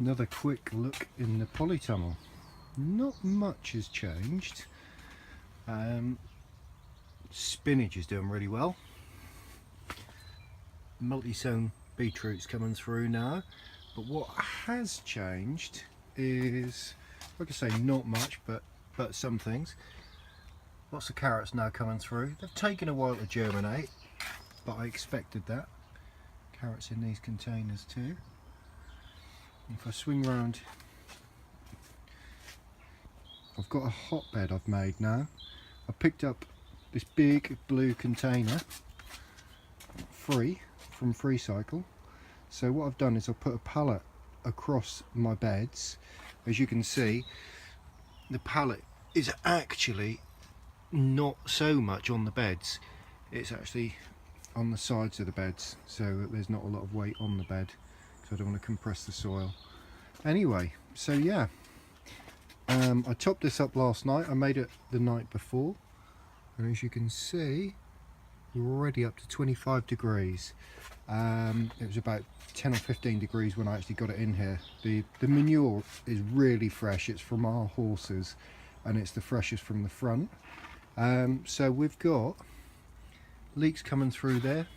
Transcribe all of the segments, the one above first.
Another quick look in the polytunnel. Not much has changed. Spinach is doing really well. Multi-sown beetroot's coming through now. But what has changed is, like I say, not much, but some things. Lots of carrots now coming through. They've taken a while to germinate, but I expected that. Carrots in these containers too. If I swing round, I've got a hotbed I've made now. I picked up this big blue container, free, from freecycle. So what I've done is I've put a pallet across my beds. As you can see, the pallet is actually not so much on the beds. It's actually on the sides of the beds, so there's not a lot of weight on the bed. I don't want to compress the soil. Anyway, so yeah, I topped this up last night. I made it the night before, and as you can see, we're already up to 25 degrees. It was about 10 or 15 degrees when I actually got it in here. The manure is really fresh. It's from our horses, and it's the freshest from the front. So we've got leeks coming through there.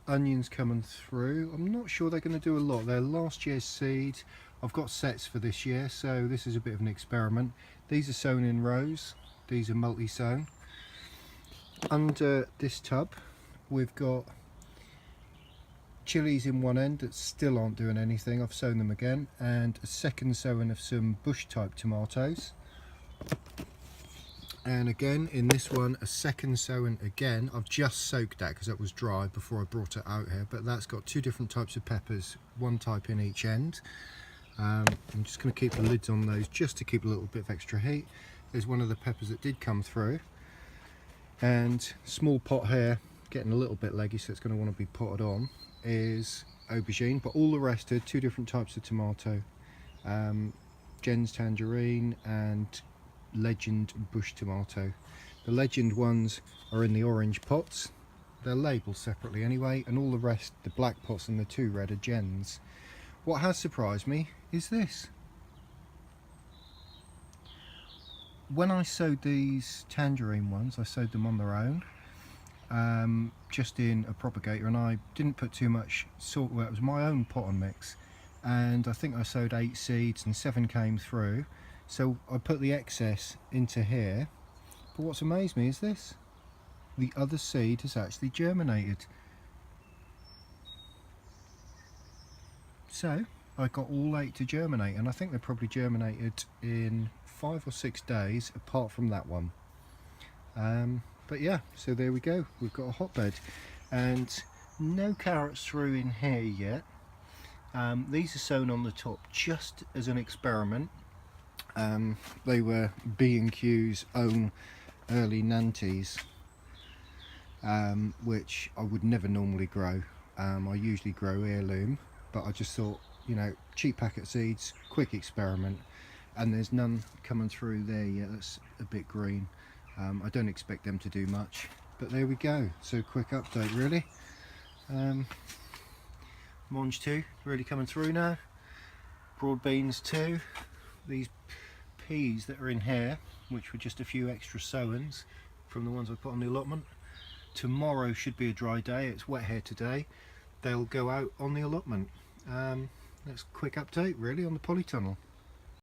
Onions coming through. I'm not sure they're going to do a lot. They're last year's seed. I've got sets for this year, so this is a bit of an experiment. These are sown in rows. These are multi-sown. Under this tub we've got chilies in one end that still aren't doing anything. I've sown them again, and a second sowing of some bush type tomatoes. And again in this one, a second sowing again. I've just soaked that because it was dry before I brought it out here, but that's got two different types of peppers, one type in each end. I'm just going to keep the lids on those just to keep a little bit of extra heat. There's one of the peppers that did come through, and small pot here, getting a little bit leggy, so it's going to want to be potted on, is aubergine, but all the rest are two different types of tomato. Jen's tangerine and Legend bush tomato. The Legend ones are in the orange pots. They're labelled separately anyway, and all the rest, the black pots and the two red, are Jen's. What has surprised me is this. When I sowed these tangerine ones, I sowed them on their own, just in a propagator, and I didn't put too much salt. Well, it was my own pot and mix, and I think I sowed 8 seeds and 7 came through. So I put the excess into here, but what's amazed me is this. The other seed has actually germinated. So I got all 8 to germinate, and I think they probably germinated in 5 or 6 days apart from that one. But yeah, so there we go. We've got a hotbed, and no carrots through in here yet. These are sown on the top just as an experiment. They were B&Q's own early Nantes, which I would never normally grow. I usually grow heirloom, but I just thought, you know, cheap packet seeds, quick experiment, and there's none coming through there yet. That's a bit green. I don't expect them to do much, but there we go. So quick update really. Mange too, really coming through now. Broad beans too. These peas that are in here, which were just a few extra sowings from the ones I put on the allotment. Tomorrow should be a dry day. It's wet here today. They'll go out on the allotment. That's a quick update really on the polytunnel.